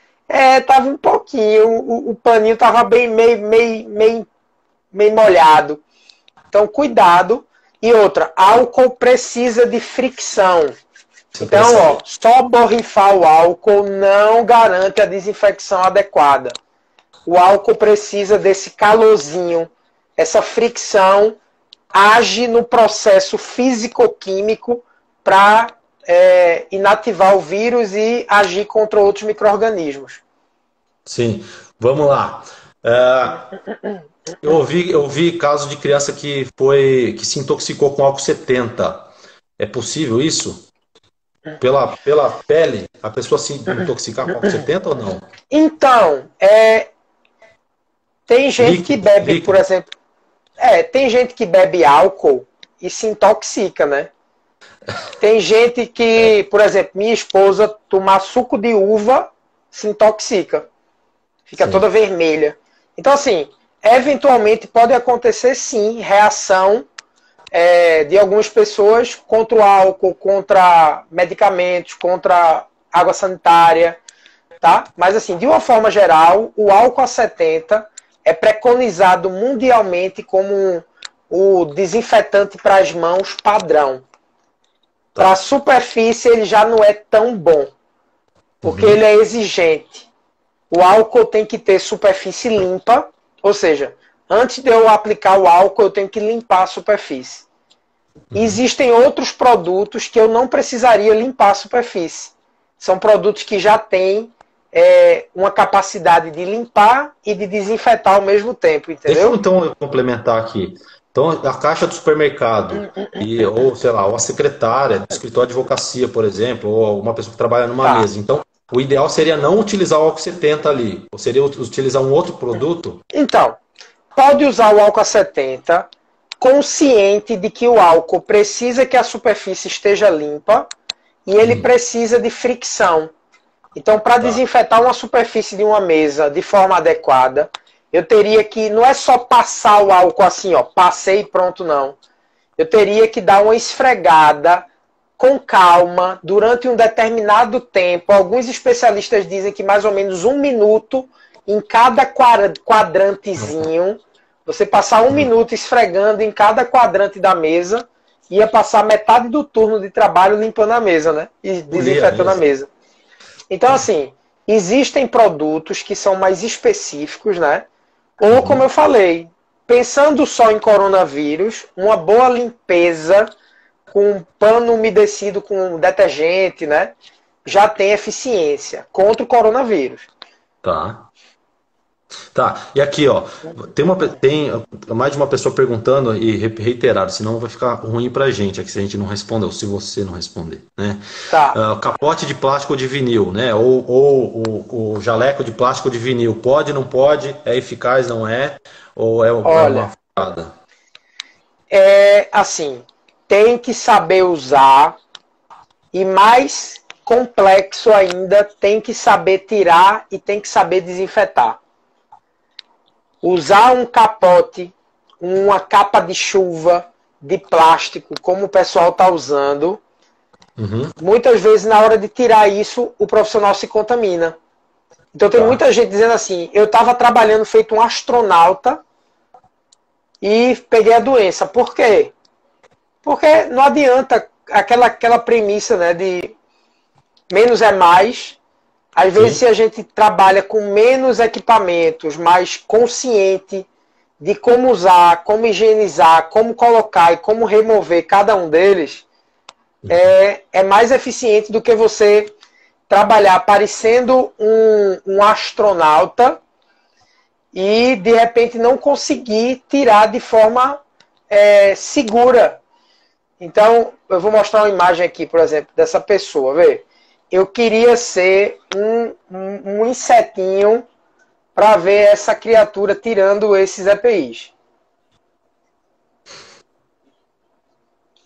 tava um pouquinho, o paninho tava bem meio molhado. Então, cuidado. E outra, álcool precisa de fricção. Então, só borrifar o álcool não garante a desinfecção adequada. O álcool precisa desse calorzinho, essa fricção age no processo físico-químico para inativar o vírus e agir contra outros micro-organismos. Sim, vamos lá. Eu ouvi caso de criança que se intoxicou com álcool 70. É possível isso? Pela pele, a pessoa se intoxicar com álcool 70 ou não? Então, tem gente que bebe, por exemplo... tem gente que bebe álcool e se intoxica, né? Tem gente que, por exemplo, minha esposa tomar suco de uva se intoxica. Fica toda vermelha. Então, assim, eventualmente pode acontecer sim, reação de algumas pessoas contra o álcool, contra medicamentos, contra água sanitária, tá? Mas assim, de uma forma geral, o álcool a 70 é preconizado mundialmente como o desinfetante para as mãos padrão. Para a superfície ele já não é tão bom, porque ele é exigente. O álcool tem que ter superfície limpa, ou seja, antes de eu aplicar o álcool eu tenho que limpar a superfície. Existem outros produtos que eu não precisaria limpar a superfície. São produtos que já têm uma capacidade de limpar e de desinfetar ao mesmo tempo, entendeu? Deixa eu então complementar aqui. Então, a caixa do supermercado, ou sei lá, ou a secretária do escritório de advocacia, por exemplo, ou uma pessoa que trabalha numa mesa. Então, o ideal seria não utilizar o álcool 70 ali, ou seria utilizar um outro produto? Então, pode usar o álcool a 70, consciente de que o álcool precisa que a superfície esteja limpa e ele precisa de fricção. Então, para desinfetar uma superfície de uma mesa de forma adequada, eu teria que, não é só passar o álcool assim, ó, passei e pronto, não. Eu teria que dar uma esfregada com calma, durante um determinado tempo. Alguns especialistas dizem que mais ou menos 1 minuto em cada quadrantezinho. Você passar 1 minuto esfregando em cada quadrante da mesa, ia passar metade do turno de trabalho limpando a mesa, né? E desinfetando a mesa. Então, assim, existem produtos que são mais específicos, né? Ou, como eu falei, pensando só em coronavírus, uma boa limpeza com um pano umedecido com detergente, né? Já tem eficiência contra o coronavírus. Tá. Tá, e aqui, ó, tem mais de uma pessoa perguntando e reiterado, senão vai ficar ruim pra gente aqui se a gente não responder, ou se você não responder, né? Tá. Capote de plástico de vinil, né? Ou o jaleco de plástico de vinil, pode, não pode? É eficaz, não é? Ou é uma furada? Assim, tem que saber usar e mais complexo ainda, tem que saber tirar e tem que saber desinfetar. Usar um capote, uma capa de chuva de plástico, como o pessoal está usando, muitas vezes na hora de tirar isso, o profissional se contamina. Então tem muita gente dizendo assim, eu estava trabalhando feito um astronauta e peguei a doença. Por quê? Porque não adianta aquela premissa, né, de menos é mais. Às vezes, se a gente trabalha com menos equipamentos, mais consciente de como usar, como higienizar, como colocar e como remover cada um deles, é mais eficiente do que você trabalhar parecendo um astronauta e, de repente, não conseguir tirar de forma segura. Então, eu vou mostrar uma imagem aqui, por exemplo, dessa pessoa, vê? Eu queria ser um insetinho para ver essa criatura tirando esses EPIs.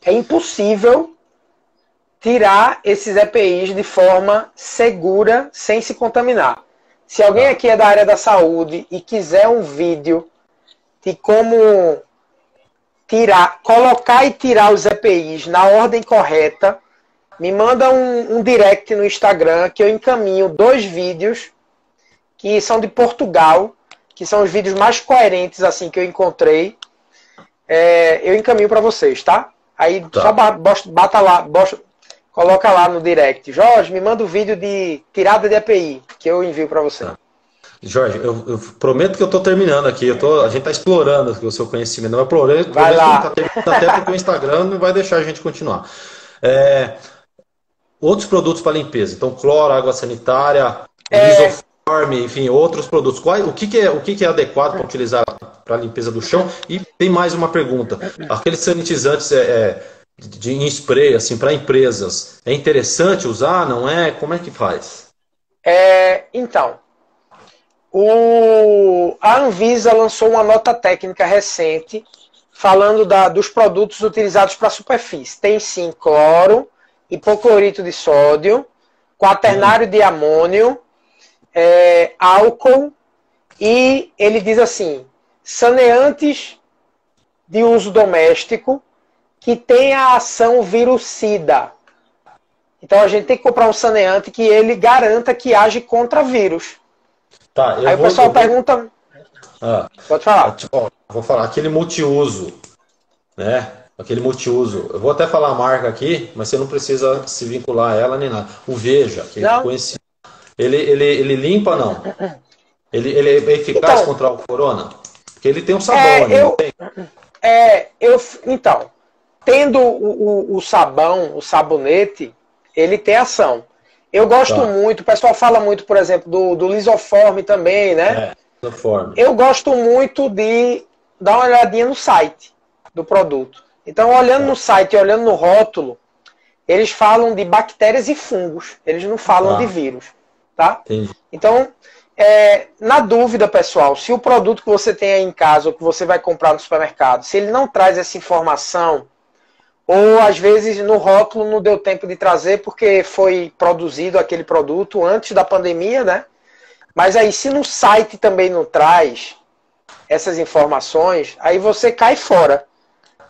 É impossível tirar esses EPIs de forma segura, sem se contaminar. Se alguém aqui é da área da saúde e quiser um vídeo de como colocar e tirar os EPIs na ordem correta, me manda um direct no Instagram que eu encaminho 2 vídeos que são de Portugal, que são os vídeos mais coerentes assim que eu encontrei. Eu encaminho para vocês, tá? Aí só bata lá, coloca lá no direct. Jorge, me manda o vídeo de tirada de EPI que eu envio para você. Jorge, eu prometo que eu estou terminando aqui. A gente está explorando o seu conhecimento. Não é problema, vai lá. Tá terminando, até porque o Instagram não vai deixar a gente continuar. Outros produtos para limpeza, então cloro, água sanitária, lisoforme, enfim, outros produtos. O que é adequado para utilizar para limpeza do chão? E tem mais uma pergunta: aqueles sanitizantes em spray, assim, para empresas, é interessante usar? Não é? Como é que faz? Então, a Anvisa lançou uma nota técnica recente falando dos produtos utilizados para superfície. Tem sim cloro, hipoclorito de sódio, quaternário de amônio, álcool, e ele diz assim, saneantes de uso doméstico que tenha a ação virucida. Então a gente tem que comprar um saneante que ele garanta que age contra vírus. Tá, Aí o pessoal pergunta... Pode falar. Vou falar, aquele multiuso, né? Aquele multiuso. Eu vou até falar a marca aqui, mas você não precisa se vincular a ela nem nada. O Veja, que é conhecido. Ele limpa ou não? Ele é eficaz contra o corona? Porque ele tem um sabão ali, não tem? Então, tendo o sabão, o sabonete, ele tem ação. Eu gosto muito, o pessoal fala muito, por exemplo, do lisoforme também, né? Lisoforme. Eu gosto muito de dar uma olhadinha no site do produto. Então, olhando no site e olhando no rótulo, eles falam de bactérias e fungos. Eles não falam de vírus, tá? Entendi. Então, na dúvida, pessoal, se o produto que você tem aí em casa ou que você vai comprar no supermercado, se ele não traz essa informação, ou às vezes no rótulo não deu tempo de trazer porque foi produzido aquele produto antes da pandemia, né? Mas aí se no site também não traz essas informações, aí você cai fora.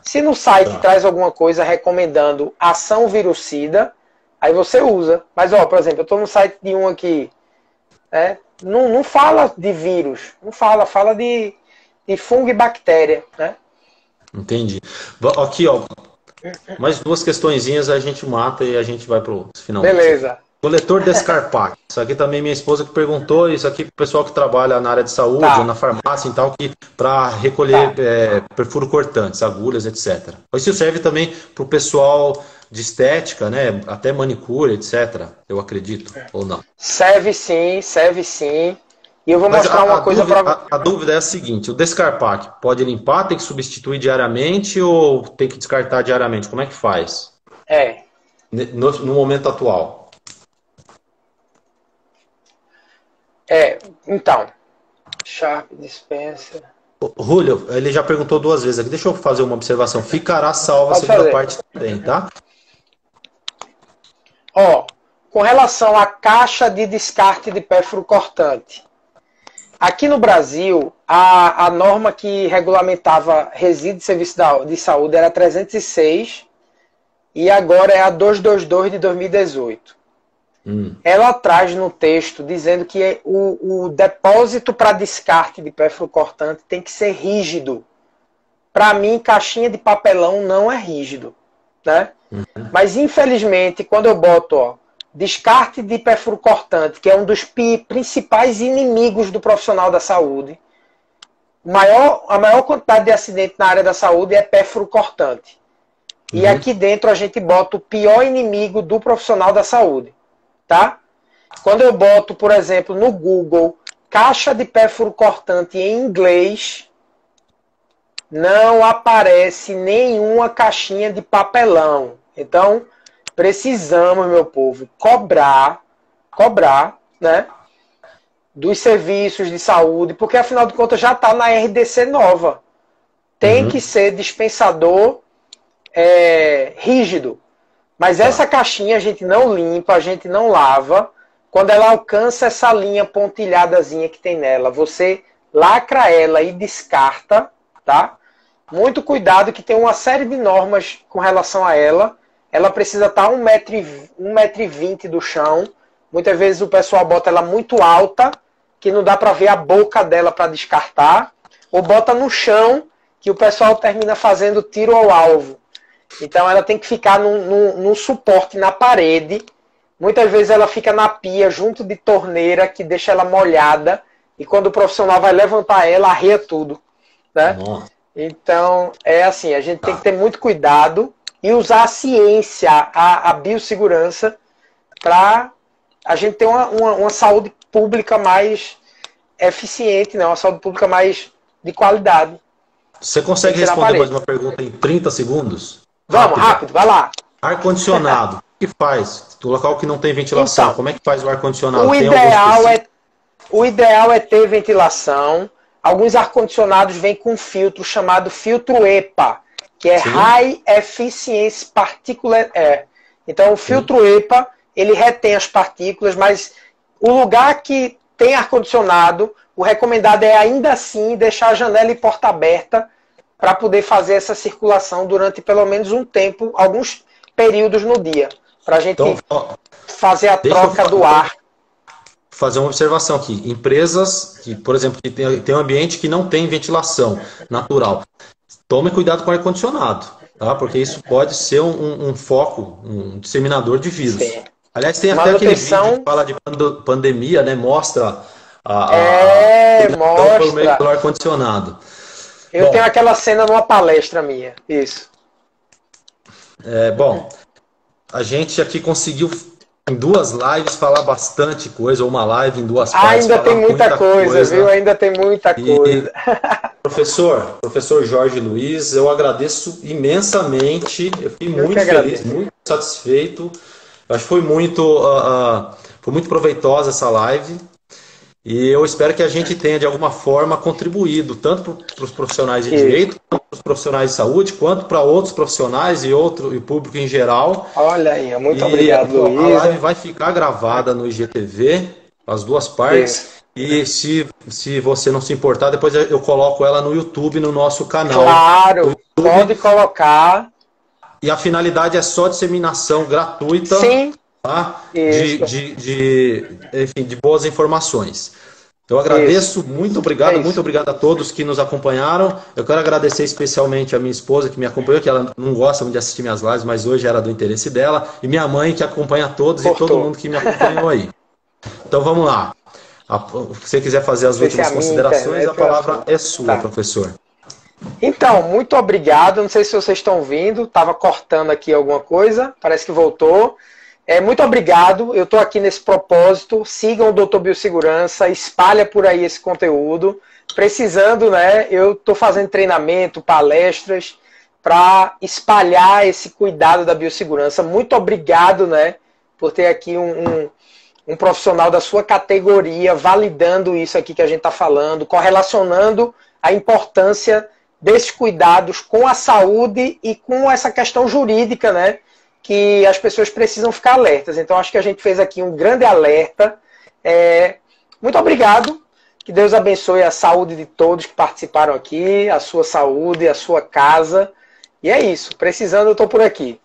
Se no site traz alguma coisa recomendando ação virucida, aí você usa. Mas, por exemplo, eu estou no site de um aqui, não fala de vírus, não fala de fungo e bactéria, né? Entendi. Aqui, mais duas questõezinhas a gente mata e a gente vai pro final. Beleza. Coletor Descarpac. Isso aqui também minha esposa que perguntou. Isso aqui pro pessoal que trabalha na área de saúde, ou na farmácia e tal, para recolher perfuro cortantes, agulhas, etc. Isso serve também pro pessoal de estética, né? Até manicure, etc. Eu acredito, ou não? Serve sim. E eu vou mostrar uma coisa para... A dúvida é a seguinte, o Descarpac pode limpar, tem que substituir diariamente ou tem que descartar diariamente? Como é que faz? No momento atual. Então, Sharp Dispenser. Julio, ele já perguntou duas vezes aqui. Deixa eu fazer uma observação. Ficará salva a segunda parte também, tá? Com relação à caixa de descarte de pérfuro cortante. Aqui no Brasil, a norma que regulamentava resíduo de serviço de saúde era 306 e agora é a 222 de 2018. Ela traz no texto dizendo que o depósito para descarte de pérfuro cortante tem que ser rígido. Para mim, caixinha de papelão não é rígido, né? Mas infelizmente, quando eu boto descarte de pérfuro cortante, que é um dos principais inimigos do profissional da saúde, a maior quantidade de acidente na área da saúde é pérfuro cortante. E aqui dentro a gente bota o pior inimigo do profissional da saúde. Tá? Quando eu boto, por exemplo, no Google, caixa de pérfuro cortante em inglês, não aparece nenhuma caixinha de papelão. Então, precisamos, meu povo, cobrar, né, dos serviços de saúde, porque afinal de contas já está na RDC nova. Tem que ser dispensador rígido. Mas essa caixinha a gente não limpa, a gente não lava. Quando ela alcança essa linha pontilhadazinha que tem nela, você lacra ela e descarta, tá? Muito cuidado que tem uma série de normas com relação a ela. Ela precisa estar 1,20 m do chão. Muitas vezes o pessoal bota ela muito alta, que não dá para ver a boca dela para descartar. Ou bota no chão, que o pessoal termina fazendo tiro ao alvo. Então ela tem que ficar num suporte na parede. Muitas vezes ela fica na pia, junto de torneira, que deixa ela molhada. E quando o profissional vai levantar ela, arreia tudo, né? Então, é assim, a gente tem que ter muito cuidado e usar a ciência, a biossegurança, para a gente ter uma saúde pública mais eficiente, né? Uma saúde pública mais de qualidade. Você consegue responder mais uma pergunta em 30 segundos? Vamos, rápido, vai lá. Ar-condicionado, o que faz? Do local que não tem ventilação, como é que faz o ar-condicionado? O ideal é ter ventilação. Alguns ar-condicionados vêm com um filtro chamado filtro EPA, que é High Efficiency Particulate Air. Então o filtro EPA, ele retém as partículas, mas o lugar que tem ar-condicionado, o recomendado é ainda assim deixar a janela e porta aberta para poder fazer essa circulação durante pelo menos um tempo, alguns períodos no dia, para a gente fazer a troca do ar. Fazer uma observação aqui. Empresas que, por exemplo, que tem um ambiente que não tem ventilação natural, tome cuidado com o ar-condicionado, tá? Porque isso pode ser um foco, um disseminador de vírus. Sim. Aliás, tem até aquele vídeo que fala de pandemia, né? Mostra mostra por meio do ar-condicionado. Eu tenho aquela cena numa palestra minha, isso. Bom, a gente aqui conseguiu em 2 lives falar bastante coisa, ou uma live em 2 partes. Ainda tem muita coisa, viu? Ainda tem muita coisa. Professor Jorge Luiz, eu agradeço imensamente, eu fiquei muito feliz, muito satisfeito. Eu acho que foi muito proveitosa essa live. E eu espero que a gente tenha, de alguma forma, contribuído tanto para os profissionais de direito, quanto para os profissionais de saúde, quanto para outros profissionais e o público em geral. Olha aí, muito obrigado, Luiz. A live vai ficar gravada no IGTV, as 2 partes. E se você não se importar, depois eu coloco ela no YouTube, no nosso canal. Claro, pode colocar. E a finalidade é só disseminação gratuita. Sim. Tá? Enfim, de boas informações. Eu agradeço, muito obrigado a todos que nos acompanharam. Eu quero agradecer especialmente a minha esposa que me acompanhou, que ela não gosta muito de assistir minhas lives, mas hoje era do interesse dela, e minha mãe que acompanha todos e todo mundo que me acompanhou aí. Então vamos lá. Se você quiser fazer as últimas considerações, a palavra é sua, professor. Então, muito obrigado. Não sei se vocês estão ouvindo, estava cortando aqui alguma coisa, parece que voltou. Muito obrigado, eu estou aqui nesse propósito. Sigam o Dr. Biossegurança, espalha por aí esse conteúdo. Precisando, né? Eu estou fazendo treinamento, palestras para espalhar esse cuidado da biossegurança. Muito obrigado, né? Por ter aqui um profissional da sua categoria validando isso aqui que a gente está falando, correlacionando a importância desses cuidados com a saúde e com essa questão jurídica, né? Que as pessoas precisam ficar alertas. Então, acho que a gente fez aqui um grande alerta. Muito obrigado. Que Deus abençoe a saúde de todos que participaram aqui, a sua saúde, a sua casa. E é isso. Precisando, eu estou por aqui.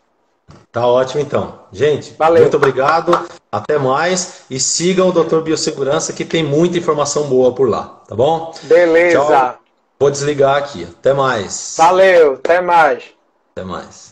Tá ótimo, então. Gente, valeu. Muito obrigado. Até mais. E sigam o Dr. Biossegurança, que tem muita informação boa por lá. Tá bom? Beleza. Tchau. Vou desligar aqui. Até mais. Valeu. Até mais. Até mais.